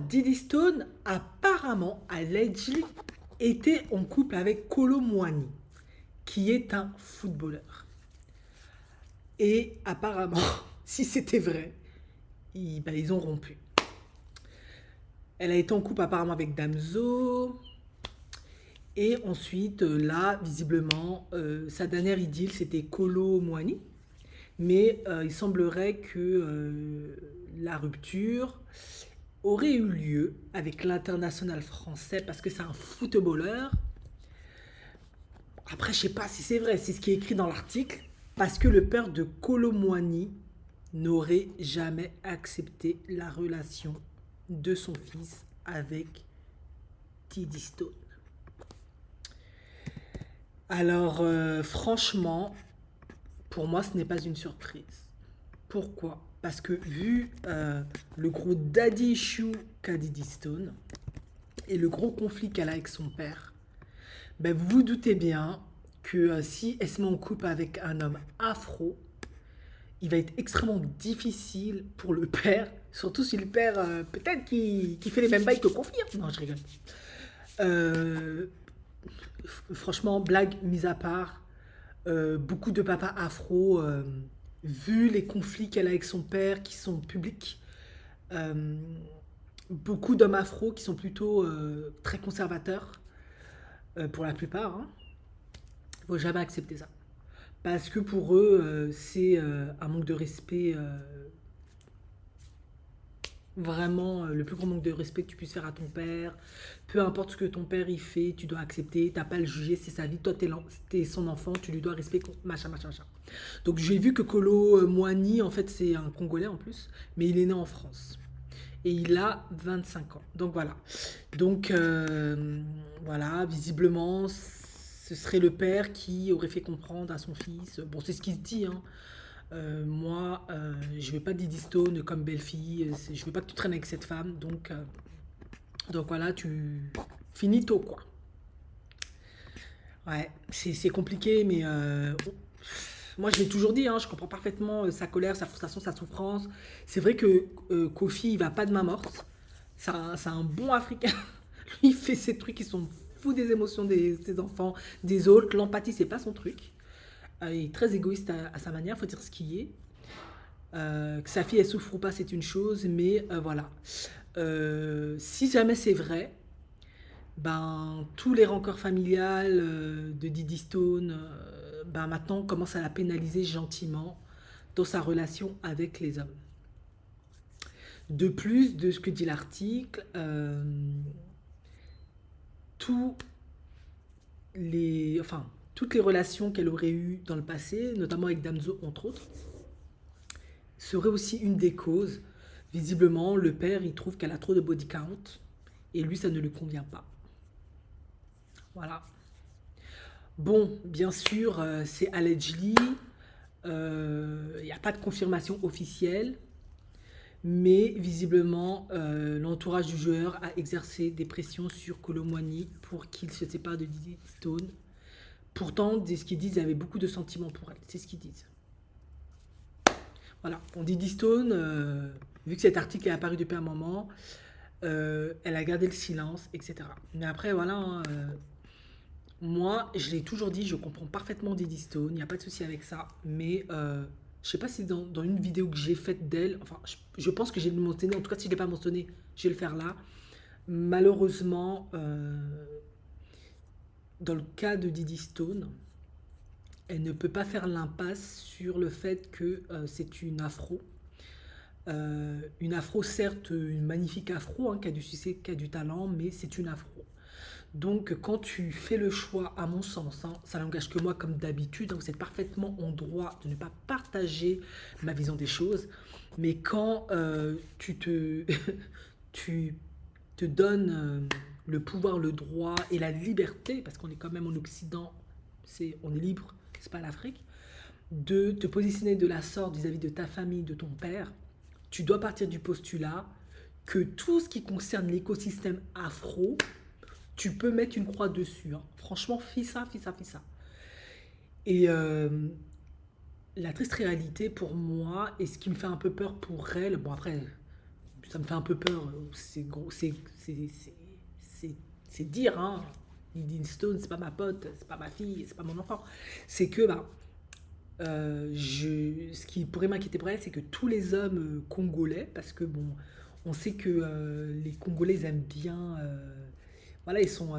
Diddy Stone, apparemment, allegedly, était en couple avec Kolo Muani, qui est un footballeur. Et apparemment, si c'était vrai, ils ont rompu. Elle a été en couple apparemment avec Damso. Et ensuite, là, visiblement, sa dernière idylle, c'était Kolo Muani. Mais il semblerait que la rupture aurait eu lieu avec l'international français parce que c'est un footballeur. Après, je sais pas si c'est vrai, c'est ce qui est écrit dans l'article. Parce que le père de Kolo Muani n'aurait jamais accepté la relation de son fils avec Diddy Stone. Alors, franchement, pour moi, ce n'est pas une surprise. Pourquoi? Parce que vu le gros daddy issue qu'a Diddy Stone et le gros conflit qu'elle a avec son père, ben vous vous doutez bien que si elle se met en couple avec un homme afro, il va être extrêmement difficile pour le père, surtout si le père, peut-être qui fait les mêmes bails que Kofi. Hein. Non, je rigole. Euh, Franchement, blague mise à part, beaucoup de papas afro, vu les conflits qu'elle a avec son père qui sont publics, euh, beaucoup d'hommes afro qui sont plutôt très conservateurs, pour la plupart, hein, il ne faut jamais accepter ça. Parce que pour eux, c'est un manque de respect, vraiment le plus grand manque de respect que tu puisses faire à ton père. Peu importe ce que ton père il fait, tu dois accepter, t'as pas à le juger, c'est sa vie, toi t'es son enfant, tu lui dois respecter, machin, machin, machin. Donc j'ai vu que Kolo Muani, en fait c'est un Congolais en plus, mais il est né en France. Et il a 25 ans. Donc voilà. Donc voilà, visiblement, ce serait le père qui aurait fait comprendre à son fils. Bon, c'est ce qui se dit, hein. Moi, je veux pas Diddy Stone comme belle-fille. Je veux pas que tu traînes avec cette femme. Donc voilà, tu. Finito, quoi. Ouais, c'est compliqué, mais moi je l'ai toujours dit, hein, je comprends parfaitement sa colère, sa frustration, sa souffrance. C'est vrai que Kofi, il va pas de main morte. C'est un bon Africain. Lui, il fait ses trucs, ils sont fous des émotions des enfants, des autres. L'empathie, c'est pas son truc. Il est très égoïste à sa manière, faut dire ce qui est. Que sa fille, elle souffre ou pas, c'est une chose, mais voilà. Si jamais c'est vrai, ben, tous les rancœurs familiales de Diddy Stone, ben, maintenant, commencent à la pénaliser gentiment dans sa relation avec les hommes. De plus de ce que dit l'article, tous toutes les relations qu'elle aurait eues dans le passé, notamment avec Damso, entre autres, seraient aussi une des causes. Visiblement, le père, il trouve qu'elle a trop de body count, et lui, ça ne lui convient pas. Voilà. Bon, bien sûr, c'est allegedly. Il n'y a pas de confirmation officielle, mais visiblement, l'entourage du joueur a exercé des pressions sur Kolo Muani pour qu'il se sépare de Diddy Stone. Pourtant, ce qu'ils disent, il y avait beaucoup de sentiments pour elle. C'est ce qu'ils disent. Voilà. Bon, Diddy Stone, vu que cet article est apparu depuis un moment, elle a gardé le silence, etc. Mais après, voilà, hein, moi, je l'ai toujours dit, je comprends parfaitement Diddy Stone, il n'y a pas de souci avec ça, mais je sais pas si dans une vidéo que j'ai faite d'elle, enfin, je pense que j'ai mentionné, en tout cas, si je ne l'ai pas mentionné, je vais le faire là. Malheureusement, dans le cas de Diddy Stone, elle ne peut pas faire l'impasse sur le fait que c'est une afro, certes, une magnifique afro, hein, qui a du succès, qui a du talent, mais c'est une afro. Donc, quand tu fais le choix, à mon sens, hein, ça n'engage que moi comme d'habitude, donc vous êtes parfaitement en droit de ne pas partager ma vision des choses. Mais quand tu te donnes le pouvoir, le droit et la liberté, parce qu'on est quand même en Occident, on est libre, c'est pas l'Afrique, de te positionner de la sorte vis-à-vis de ta famille, de ton père, tu dois partir du postulat que tout ce qui concerne l'écosystème afro, tu peux mettre une croix dessus. Hein. Franchement, fais ça, fais ça, fais ça. Et la triste réalité pour moi, et ce qui me fait un peu peur pour elle, bon après, ça me fait un peu peur. C'est gros, c'est- c'est dire, hein. Lydie Stone, c'est pas ma pote, c'est pas ma fille, c'est pas mon enfant. C'est que, bah, ce qui pourrait m'inquiéter pour elle, c'est que tous les hommes congolais, parce que bon, on sait que les Congolais, ils aiment bien, voilà, ils sont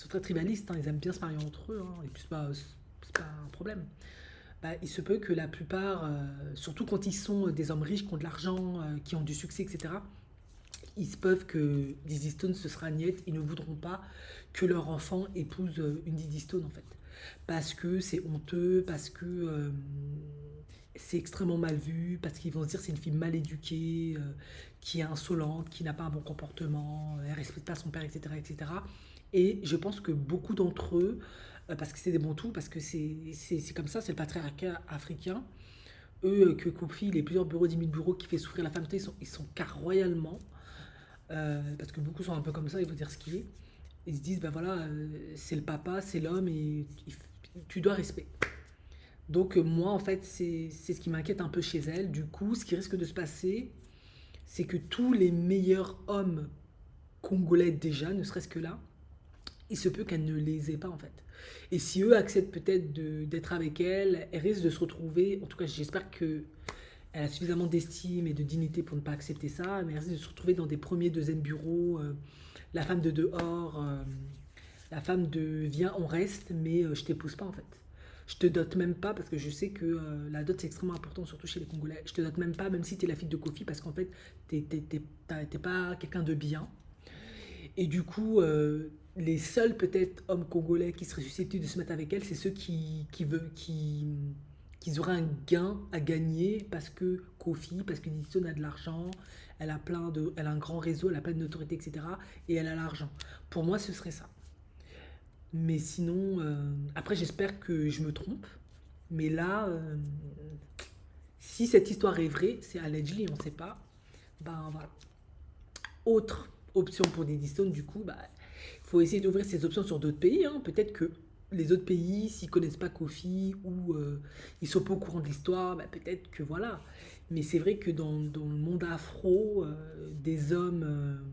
très tribalistes, hein, ils aiment bien se marier entre eux, hein, et puis c'est pas un problème. Bah, il se peut que la plupart, surtout quand ils sont des hommes riches, qui ont de l'argent, qui ont du succès, etc., il se peut que Dizzy Stone ce sera niette, ils ne voudront pas que leur enfant épouse une Dizzy Stone en fait. Parce que c'est honteux, parce que c'est extrêmement mal vu, parce qu'ils vont se dire c'est une fille mal éduquée, qui est insolente, qui n'a pas un bon comportement, elle ne respecte pas son père, etc., etc. Et je pense que beaucoup d'entre eux, parce que c'est des bons tout, parce que c'est comme ça, c'est le patriarcat africain, eux, que Kofi, les plusieurs bureaux, 10 000 bureaux qui fait souffrir la femme, ils sont car royalement. Parce que beaucoup sont un peu comme ça, il faut dire ce qu'il est. Ils se disent, ben voilà, c'est le papa, c'est l'homme et tu dois respecter. Donc moi, en fait, c'est ce qui m'inquiète un peu chez elle. Du coup, ce qui risque de se passer, c'est que tous les meilleurs hommes congolais déjà, ne serait-ce que là, il se peut qu'elle ne les ait pas en fait. Et si eux acceptent peut-être d'être avec elle, elle risque de se retrouver, en tout cas j'espère que elle a suffisamment d'estime et de dignité pour ne pas accepter ça, mais elle risque de se retrouver dans des premiers, deuxièmes bureaux, la femme de dehors, la femme de viens, on reste, mais je t'épouse pas en fait. Je te dote même pas parce que je sais que la dot c'est extrêmement important, surtout chez les Congolais. Je te dote même pas, même si tu es la fille de Kofi, parce qu'en fait, t'es pas quelqu'un de bien. Et du coup, les seuls peut-être hommes congolais qui seraient susceptibles de se mettre avec elle, c'est ceux qui auraient un gain à gagner parce que Kofi, parce que Dixon a de l'argent, elle a un grand réseau, elle a plein de notoriété, etc. Et elle a l'argent. Pour moi, ce serait ça. Mais sinon, après, j'espère que je me trompe. Mais là, si cette histoire est vraie, c'est allegedly, on ne sait pas. Ben voilà. Autre option pour des Stone, du coup, bah, il faut essayer d'ouvrir ces options sur d'autres pays, hein. Peut-être que les autres pays, s'ils connaissent pas Kofi ou ils sont pas au courant de l'histoire, bah, peut-être que voilà. Mais c'est vrai que dans le monde afro, des hommes,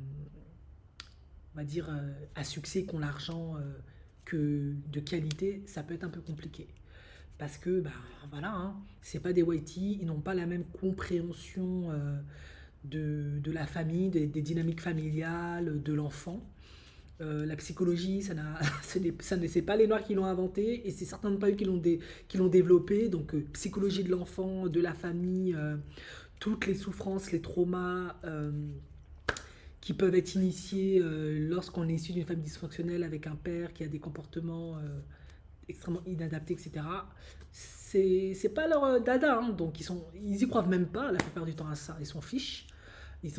on va dire, à succès, qui ont l'argent que de qualité, ça peut être un peu compliqué. Parce que, bah, voilà, hein, c'est pas des whiteys, ils n'ont pas la même compréhension de la famille, des dynamiques familiales, de l'enfant. La psychologie, c'est pas les Noirs qui l'ont inventé et c'est certainement pas eux qui l'ont développé. Donc, psychologie de l'enfant, de la famille, toutes les souffrances, les traumas qui peuvent être initiés lorsqu'on est issu d'une famille dysfonctionnelle avec un père qui a des comportements extrêmement inadaptés, etc. C'est pas leur dada, hein, donc ils y croient même pas la plupart du temps à ça. Ils s'en fichent.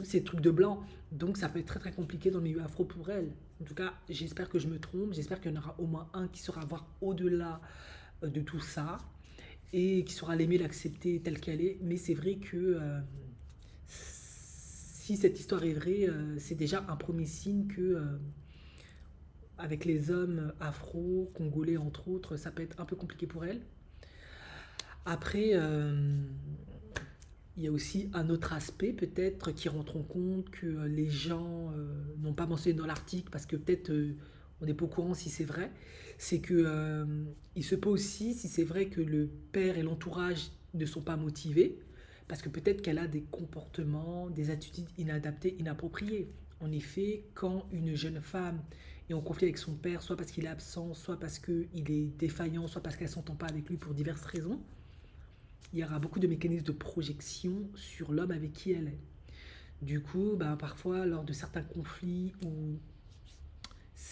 C'est des trucs de blanc. Donc ça peut être très très compliqué dans le milieu afro pour elle. En tout cas, j'espère que je me trompe. J'espère qu'il y en aura au moins un qui saura voir au-delà de tout ça et qui saura l'aimer, l'accepter telle qu'elle est. Mais c'est vrai que si cette histoire est vraie, c'est déjà un premier signe que avec les hommes afro, congolais entre autres, ça peut être un peu compliqué pour elle. Après, il y a aussi un autre aspect peut-être qui rentre en compte que les gens n'ont pas mentionné dans l'article parce que peut-être on n'est pas au courant si c'est vrai. C'est que il se peut aussi si c'est vrai que le père et l'entourage ne sont pas motivés parce que peut-être qu'elle a des comportements, des attitudes inadaptées, inappropriées. En effet, quand une jeune femme est en conflit avec son père, soit parce qu'il est absent, soit parce qu'il est défaillant, soit parce qu'elle ne s'entend pas avec lui pour diverses raisons, il y aura beaucoup de mécanismes de projection sur l'homme avec qui elle est. Du coup, bah, parfois, lors de certains conflits ou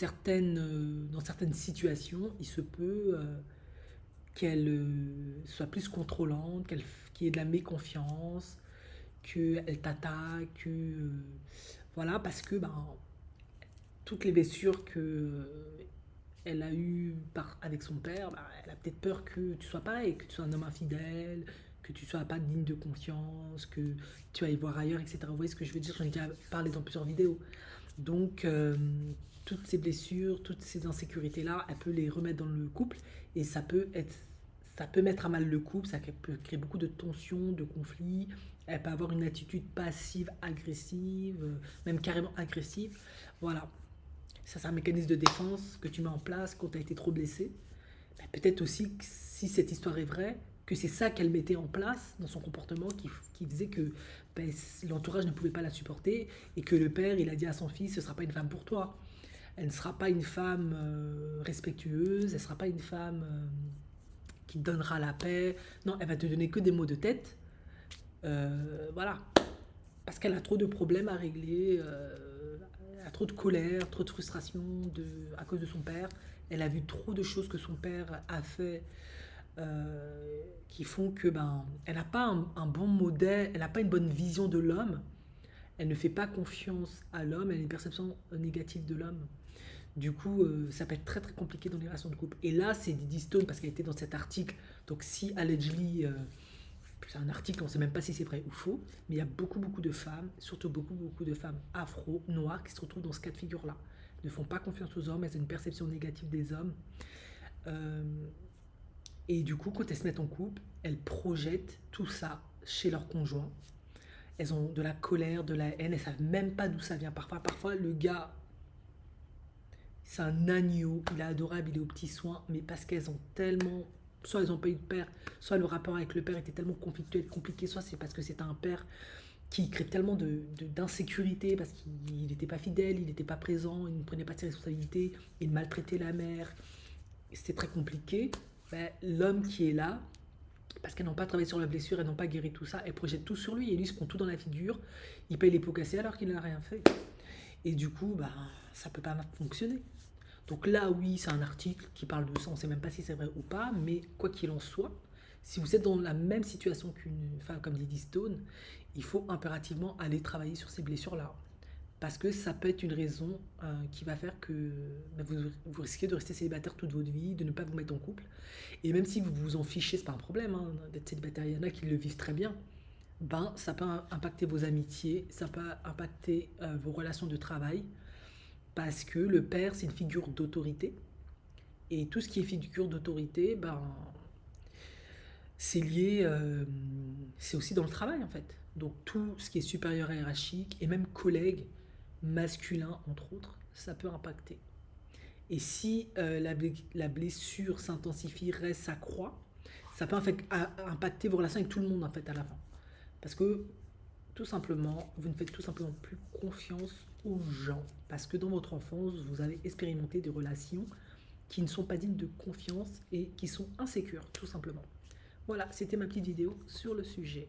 dans certaines situations, il se peut qu'elle soit plus contrôlante, qu'il y ait de la méconfiance, qu'elle t'attaque, voilà, parce que bah, toutes les blessures que elle a eues avec son père, bah, elle a peut-être peur que tu sois pareil, que tu sois un homme infidèle, que tu sois pas digne de confiance, que tu ailles voir ailleurs, etc. Vous voyez ce que je veux dire? J'en ai déjà parlé dans plusieurs vidéos. Donc, toutes ces blessures, toutes ces insécurités-là, elle peut les remettre dans le couple et ça peut mettre à mal le couple, ça peut créer beaucoup de tensions, de conflits, Elle peut avoir une attitude passive, agressive, même carrément agressive. Voilà. Ça, c'est un mécanisme de défense que tu mets en place quand tu as été trop blessé. Ben, peut-être aussi que si cette histoire est vraie, que c'est ça qu'elle mettait en place dans son comportement qui faisait que ben, l'entourage ne pouvait pas la supporter et que le père, il a dit à son fils, ce ne sera pas une femme pour toi. Elle ne sera pas une femme respectueuse, elle ne sera pas une femme qui te donnera la paix. Non, elle va te donner que des mots de tête. Voilà. Parce qu'elle a trop de problèmes à régler, elle a trop de colère, trop de frustration à cause de son père. Elle a vu trop de choses que son père a fait qui font que elle n'a pas un bon modèle, elle n'a pas une bonne vision de l'homme. Elle ne fait pas confiance à l'homme, elle a une perception négative de l'homme. Du coup, ça peut être très très compliqué dans les relations de couple. Et là, c'est Didi Stone parce qu'elle était dans cet article. Donc, si allegedly, c'est un article, on ne sait même pas si c'est vrai ou faux, mais il y a beaucoup beaucoup de femmes, surtout beaucoup de femmes afro, noires, qui se retrouvent dans ce cas de figure-là. Ne font pas confiance aux hommes, elles ont une perception négative des hommes. Euh, et du coup, quand elles se mettent en couple, elles projettent tout ça chez leur conjoint. Elles ont de la colère, de la haine, elles savent même pas d'où ça vient. Parfois, le gars, c'est un agneau, il est adorable, il est aux petits soins, mais parce qu'elles ont tellement. Soit elles n'ont pas eu de père, soit le rapport avec le père était tellement conflictuel, compliqué, soit c'est parce que c'est un père qui crée tellement d'insécurité parce qu'il n'était pas fidèle, il n'était pas présent, il ne prenait pas ses responsabilités, il maltraitait la mère. C'était très compliqué. Ben, l'homme qui est là, parce qu'elles n'ont pas travaillé sur la blessure, elles n'ont pas guéri tout ça, elles projettent tout sur lui et lui il se prend tout dans la figure, il paye les pots cassés alors qu'il n'a rien fait. Et du coup, ça ne peut pas fonctionner. Donc là, oui, c'est un article qui parle de ça, on ne sait même pas si c'est vrai ou pas, mais quoi qu'il en soit, si vous êtes dans la même situation qu'une femme comme Didi Stone, il faut impérativement aller travailler sur ces blessures-là. Parce que ça peut être une raison qui va faire que vous risquez de rester célibataire toute votre vie, de ne pas vous mettre en couple. Et même si vous vous en fichez, c'est pas un problème d'être célibataire, il y en a qui le vivent très bien. Ça peut impacter vos amitiés, ça peut impacter vos relations de travail, parce que le père, c'est une figure d'autorité. Et tout ce qui est figure d'autorité, c'est lié, c'est aussi dans le travail en fait. Donc tout ce qui est supérieur hiérarchique et même collègue masculin entre autres, ça peut impacter. Et si la blessure s'intensifie, reste, s'accroît, ça peut en fait, impacter vos relations avec tout le monde en fait à la fin. Parce que tout simplement, vous ne faites tout simplement plus confiance aux gens. Parce que dans votre enfance, vous avez expérimenté des relations qui ne sont pas dignes de confiance et qui sont insécures, tout simplement. Voilà, c'était ma petite vidéo sur le sujet.